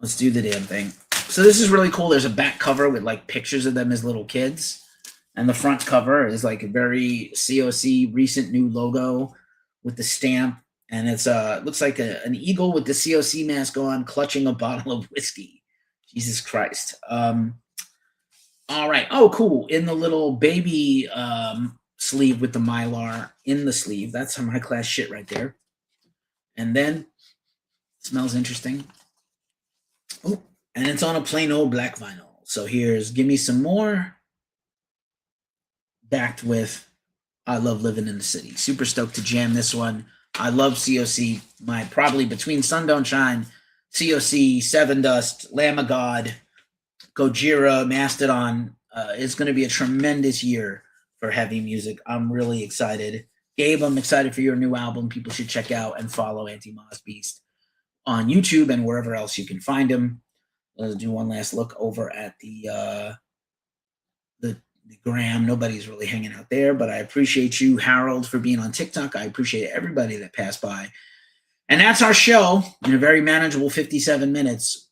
Let's do the damn thing. So this is really cool. There's a back cover with like pictures of them as little kids. And the front cover is like a very COC recent new logo with the stamp. And it's it looks like an eagle with the COC mask on, clutching a bottle of whiskey. Jesus Christ. All right. Oh, cool. In the little baby sleeve with the Mylar in the sleeve. That's some high-class shit right there. And then, smells interesting. Oh, and it's on a plain old black vinyl. So here's Give Me Some More, backed with I Love Living in the City. Super stoked to jam this one. I love COC. Probably between Sun Don't Shine, COC, Seven Dust, Lamb of God, Gojira, Mastodon. It's going to be a tremendous year for heavy music. I'm really excited. Gabe, I'm excited for your new album. People should check out and follow Anti-Moss Beast on YouTube and wherever else you can find him. Let's do one last look over at the gram. Nobody's really hanging out there, but I appreciate you, Harold, for being on TikTok. I appreciate everybody that passed by. And that's our show in a very manageable 57 minutes.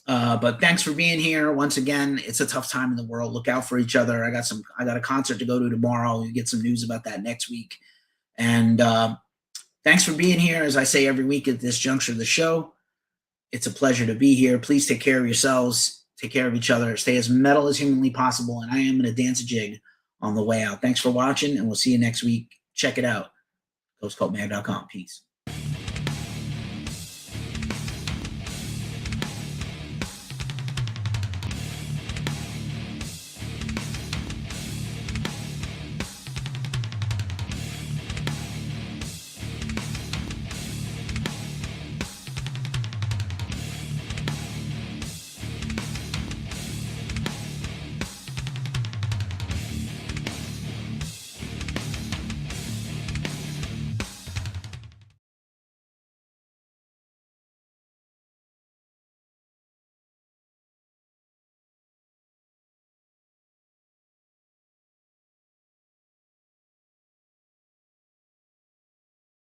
But thanks for being here. Once again, it's a tough time in the world. Look out for each other. I got a concert to go to tomorrow. We'll get some news about that next week. And thanks for being here. As I say every week at this juncture of the show, it's a pleasure to be here. Please take care of yourselves. Take care of each other. Stay as metal as humanly possible. And I am going to dance a jig on the way out. Thanks for watching, and we'll see you next week. Check it out. GhostCultMag.com. Peace.